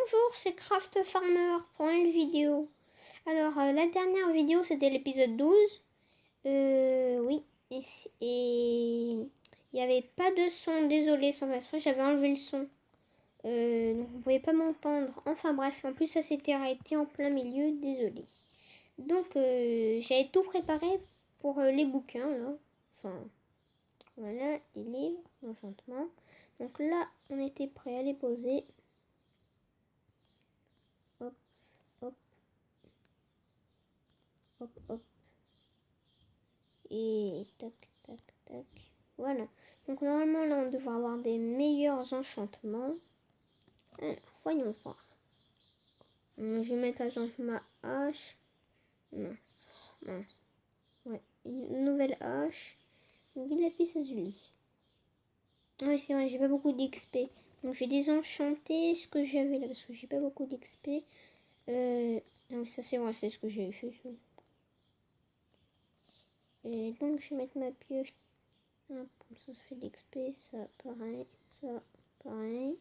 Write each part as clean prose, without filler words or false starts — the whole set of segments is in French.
Bonjour, c'est Craft Farmer pour une vidéo. Alors, la dernière vidéo, c'était l'épisode 12. Oui, et il n'y avait pas de son, désolé, sans faire exprès, j'avais enlevé le son. Donc, vous ne pouvez pas m'entendre. Enfin bref, en plus, ça s'était arrêté en plein milieu, désolé. Donc, j'avais tout préparé pour les bouquins, là. Enfin, voilà, les livres, l'enchantement. Donc là, on était prêt à les poser. Hop, hop, hop, hop. Et tac, tac, tac. Voilà. Donc normalement là on devrait avoir des meilleurs enchantements. Alors, voyons voir. Je vais mettre par exemple ma hache. Mince, mince. Ouais, une nouvelle hache. Une lapis lazuli. Ah oui, c'est vrai, j'ai pas beaucoup d'XP. Donc j'ai désenchanté ce que j'avais là parce que j'ai pas beaucoup d'XP. Non, ça c'est vrai, c'est ce que j'ai fait. Et donc je vais mettre ma pioche. Hop, comme ça fait de l'XP, ça pareil, ça pareil.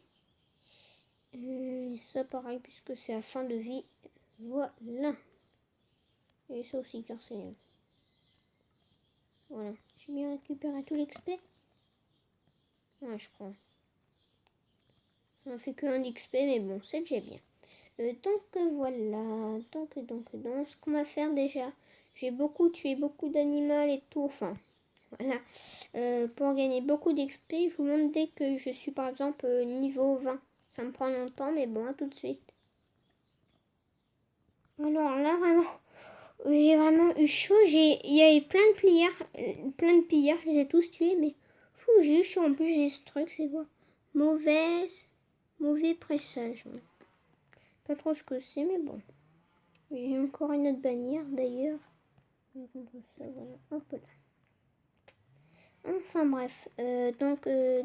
Ça pareil puisque c'est à fin de vie. Voilà. Et ça aussi car c'est... Voilà. J'ai bien récupéré tout l'XP. Ouais, je crois. Ça fait que un XP, mais bon, c'est déjà bien. Donc voilà. Donc, ce qu'on va faire déjà. J'ai beaucoup tué beaucoup d'animaux et tout. Enfin, voilà. Pour gagner beaucoup d'XP, je vous montre dès que je suis par exemple niveau 20. Ça me prend longtemps, mais bon, à tout de suite. Alors là, vraiment, j'ai vraiment eu chaud. Il y avait plein de pillards, je les ai tous tués, mais fou, j'ai eu chaud. En plus, j'ai ce truc, c'est quoi? Mauvais pressage. Pas trop ce que c'est, mais bon. J'ai encore une autre bannière d'ailleurs. Voilà. Hop là. Enfin bref, dès que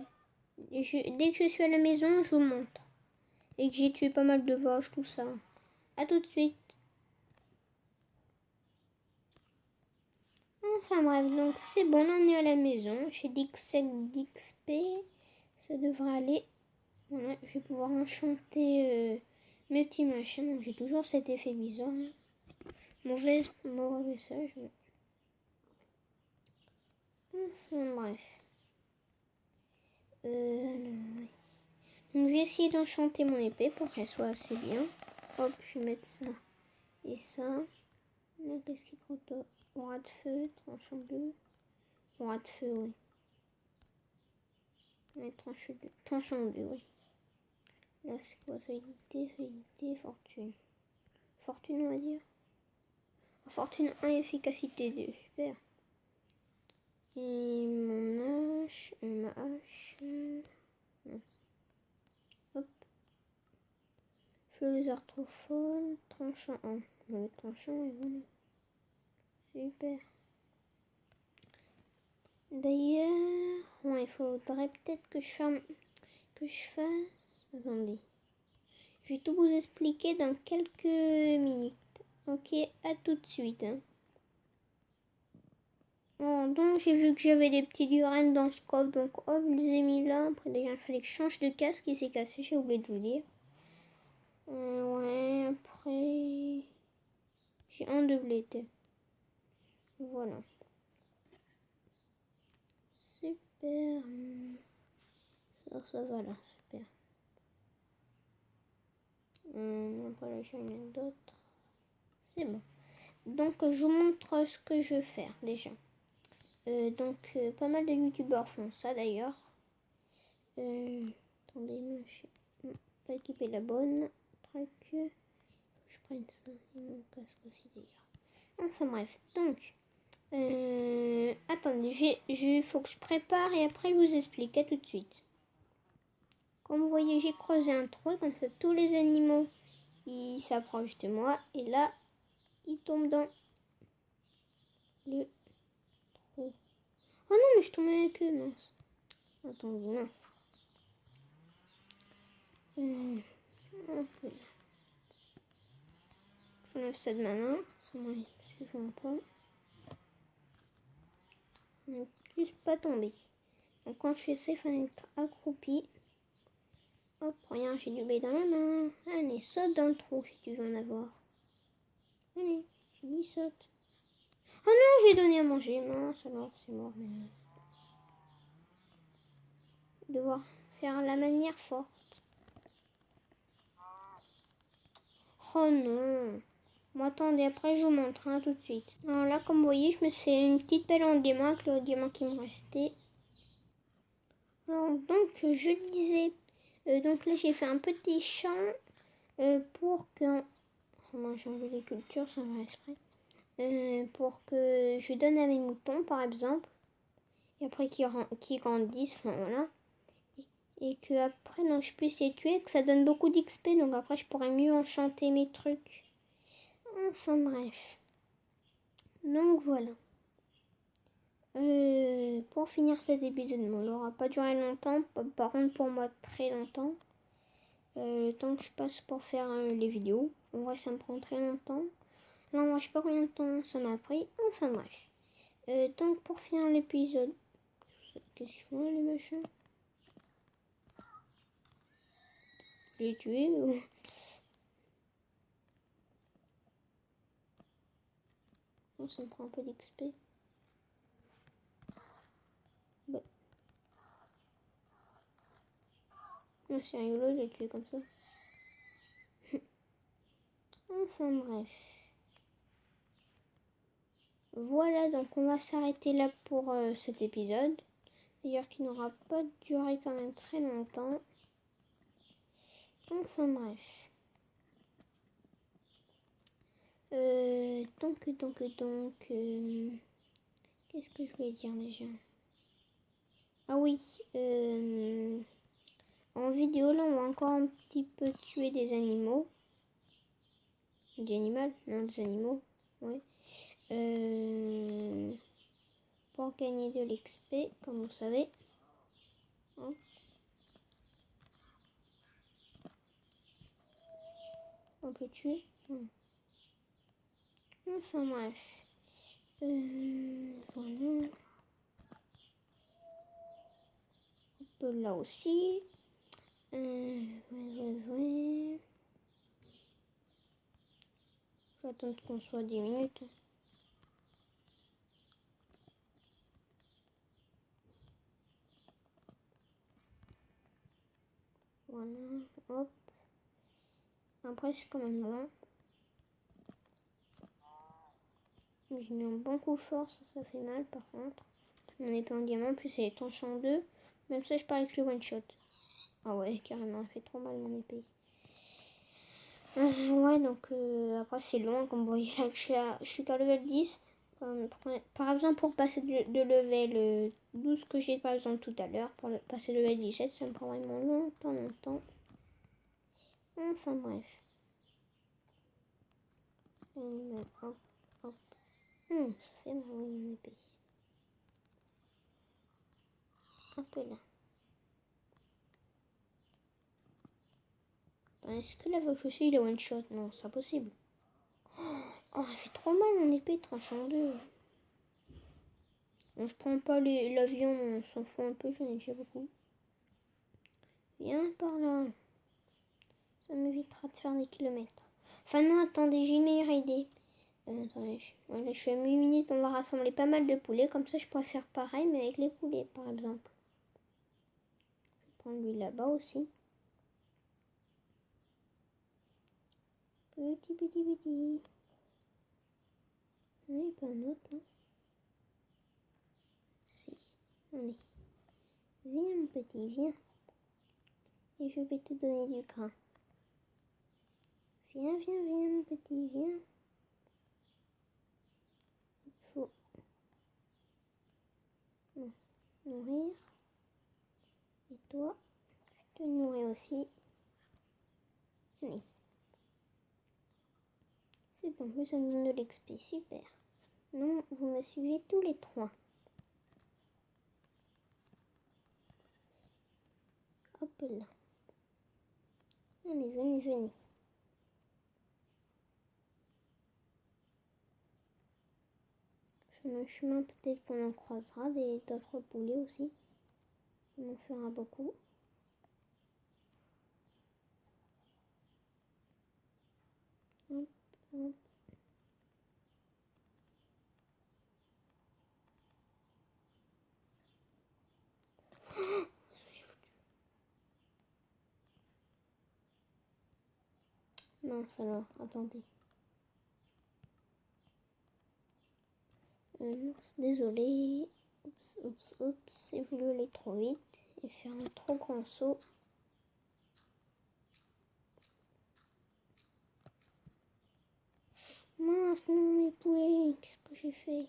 je suis à la maison, je vous montre. Et que j'ai tué pas mal de vaches, tout ça. A tout de suite. Enfin bref, donc c'est bon, on est à la maison. J'ai 17 d'XP. Ça devrait aller. Voilà, je vais pouvoir enchanter mes petits machins. Donc j'ai toujours cet effet bizarre. Mauvais message. Enfin bref. Donc je vais essayer d'enchanter mon épée pour qu'elle soit assez bien. Hop, je vais mettre ça et ça. Là, qu'est-ce qui compte? Aura de feu, tranchant bleu. Aura de feu, oui. Ouais, tranchant bleu, oui. Là, c'est quoi? Solidité, fortune. Fortune, on va dire. Fortune 1, efficacité 2, super. Et ma hache. Hop. Fleuseur trop folle, tranchant 1. On va mettre tranchant et voilà. Super. D'ailleurs, ouais, il faudrait peut-être que je fasse. Attendez. Je vais tout vous expliquer dans quelques minutes. Ok, à tout de suite. Hein. Bon, donc j'ai vu que j'avais des petites graines dans ce coffre, donc hop, je les ai mis là. Après déjà, il fallait que je change de casque, il s'est cassé, j'ai oublié de vous dire. Ouais, après... J'ai un de blé. Voilà. Super. Alors ça va là, super. Après là, j'ai rien d'autre. C'est bon. Donc je vous montre ce que je veux faire déjà. Pas mal de youtubeurs font ça d'ailleurs. Attendez, je n'ai pas équipé la bonne. Truc. Je prenne ça. Il me casque aussi d'ailleurs. Enfin bref, donc. Attendez, il faut que je prépare et après je vous explique. À tout de suite. Comme vous voyez, j'ai creusé un trou. Comme ça, tous les animaux ils s'approchent de moi. Et là, ils tombent dans le trou. Oh non, mais je tombe avec eux, mince. Attendez, mince. J'enlève ça de ma main. Ça ne suffit pas. Ne plus pas tomber. Donc quand je fais ça, il faut être accroupi. Hop, regarde, j'ai du blé dans la main. Allez, saute dans le trou si tu veux en avoir. Allez, j'ai dit saute. Oh non, j'ai donné à manger. Mince, alors c'est mort. Devoir faire la manière forte. Oh non. Bon, attendez, après je vous montre tout de suite. Alors là, comme vous voyez, je me suis fait une petite pelle en diamant avec le diamant qui me restait. Alors donc, je disais, donc là j'ai fait un petit champ pour que... Oh, moi j'ai enlevé les cultures sans faire exprès. Pour que je donne à mes moutons par exemple. Et après qu'ils grandissent, enfin voilà. Et que après, donc, je puisse les tuer, que ça donne beaucoup d'XP. Donc après, je pourrais mieux enchanter mes trucs. Enfin bref. Donc voilà. Pour finir cet épisode, il n'aura pas duré longtemps. Par contre, pour moi, très longtemps. Le temps que je passe pour faire les vidéos. En vrai, ça me prend très longtemps. Là, moi, je sais pas combien de temps ça m'a pris. Enfin bref. Donc pour finir l'épisode. Qu'est-ce qu'ils font les machins? Je l'ai tué ou... Non, ça me prend un peu d'XP. Bah. Non, c'est rigolo de les tuer comme ça. Enfin bref. Voilà, donc on va s'arrêter là pour cet épisode. D'ailleurs, qui n'aura pas duré quand même très longtemps. Enfin bref. Qu'est-ce que je voulais dire déjà? Ah oui, en vidéo là on va encore un petit peu tuer des animaux. Des animaux? Non, des animaux, ouais. Pour gagner de l'XP, comme vous savez. Hein. On peut tuer. Enfin bref. Voilà. On peut là aussi. Ouais. Je vais attendre qu'on soit 10 minutes. Voilà, hop. Après, c'est quand même long. J'ai mis un bon coup fort, ça fait mal par contre. Mon épée en diamant, plus elle est tranchée en deux. Même ça, je parie que je le one shot. Ah ouais, carrément, elle fait trop mal mon épée. Ouais, donc après, c'est long, comme vous voyez là, que je suis qu'à level 10. Par exemple, pour passer de level 12 que j'ai par exemple tout à l'heure, pour passer level 17, ça me prend vraiment longtemps. Enfin bref. Hop. Ça fait mal, oui, mon épée. Un peu là. Est-ce que la vache aussi il est one shot? Non, c'est impossible. Oh, elle fait trop mal mon épée tranche en deux. Bon, je prends pas l'avion, on s'en fout un peu, j'en ai déjà beaucoup. Viens par là. Ça m'évitera de faire des kilomètres. Enfin non, attendez, j'ai une meilleure idée. Attendez, voilà, je suis à 8 minutes, on va rassembler pas mal de poulets. Comme ça, je pourrais faire pareil, mais avec les poulets, par exemple. Je vais prendre lui là-bas aussi. Petit. Oui, pas un autre. Hein. Si. Allez. Viens, mon petit, viens. Et je vais te donner du grain. Viens, mon petit, viens. Il faut nourrir. Et toi, je te nourris aussi. Allez. C'est bon, ça me donne de l'XP, super. Non, vous me suivez tous les trois. Hop là. Allez, venez. Sur le chemin, peut-être qu'on en croisera d'autres poulets aussi. On en fera beaucoup. Hop, hop. Mince alors, attendez. Mince, désolé. Oups, oups, oups. J'ai voulu aller trop vite et faire un trop grand saut. Mince, non, mes poulets, qu'est-ce que j'ai fait?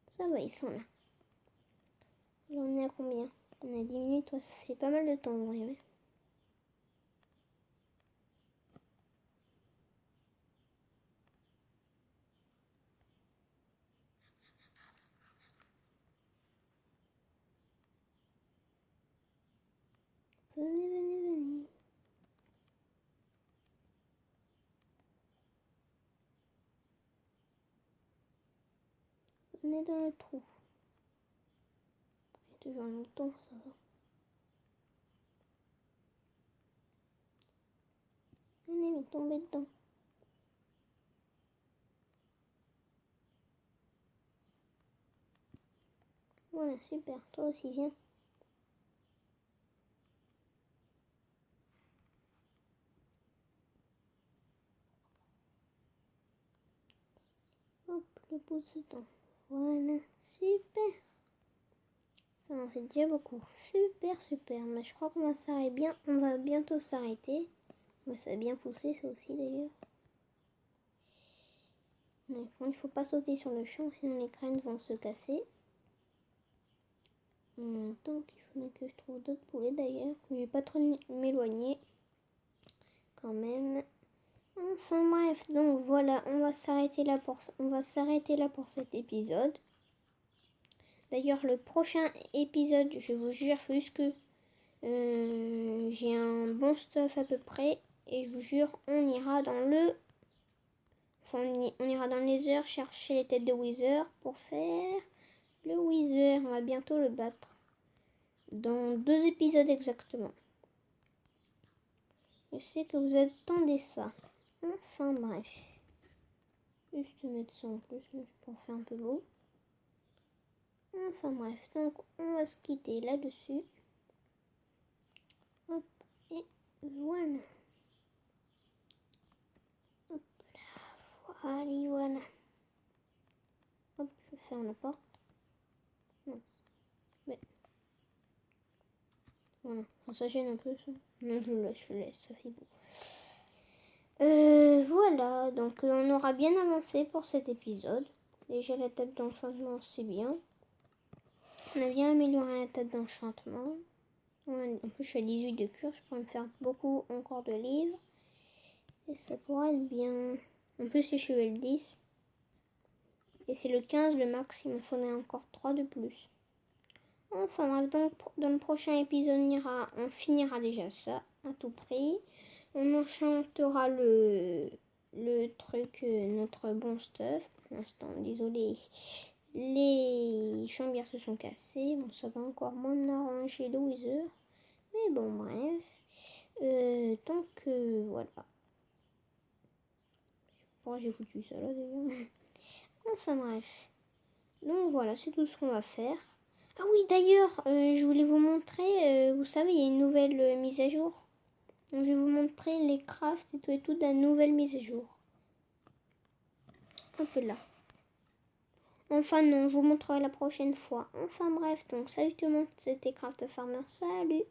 Ça va, ils sont là. J'en ai à combien? On a 10 minutes, ouais, ça fait pas mal de temps, en vrai, ouais. Venez, venez, venez. Venez dans le trou. Il y a toujours longtemps, ça va. Venez, mais tombez dedans. Voilà, super. Toi aussi, viens. Hop, le pouce dedans. Voilà, super. Ça en fait déjà beaucoup. Super, super. Mais je crois qu'on va s'arrêter bien. On va bientôt s'arrêter. Ouais, ça a bien poussé, ça aussi, d'ailleurs. Il ne faut pas sauter sur le champ, sinon les graines vont se casser. Donc, il faudrait que je trouve d'autres poulets, d'ailleurs. Je vais pas trop m'éloigner. Quand même. Enfin bref, donc voilà, on va s'arrêter là pour cet épisode. D'ailleurs, le prochain épisode, je vous jure, juste que j'ai un bon stuff à peu près. Et je vous jure, on ira dans le... Enfin, on ira dans les heures chercher les têtes de Wither pour faire le Wither. On va bientôt le battre. Dans 2 épisodes exactement. Je sais que vous attendez ça. Enfin bref. Juste mettre ça en plus pour faire un peu beau. Enfin bref, donc on va se quitter là-dessus. Hop, et voilà. Hop là, voilà. Hop, je ferme la porte. Mince. Mais... Voilà, enfin, ça gêne un peu ça. Non, je le laisse, ça fait beau. Voilà, donc on aura bien avancé pour cet épisode. Déjà la table d'enchantement, c'est bien. On a bien amélioré la table d'enchantement. En plus, je suis à 18 de cure, je pourrais me faire beaucoup encore de livres. Et ça pourrait être bien. En plus, je suis le 10. Et c'est le 15 le max, il me faudrait encore 3 de plus. Enfin bref, donc dans le prochain épisode, on finira déjà ça à tout prix. On enchantera le truc, notre bon stuff. Pour l'instant, désolé, les chambières se sont cassées. Bon, ça va encore moins arranger le Wither. Mais bon, bref. Donc, voilà. Pourquoi j'ai foutu ça là déjà? Enfin bref. Donc voilà, c'est tout ce qu'on va faire. Ah oui, d'ailleurs, je voulais vous montrer, vous savez, il y a une nouvelle mise à jour. Donc, je vais vous montrer les crafts et tout de la nouvelle mise à jour. Un peu là. Enfin non, je vous montrerai la prochaine fois. Enfin bref, donc salut tout le monde, c'était Craft Farmer, salut!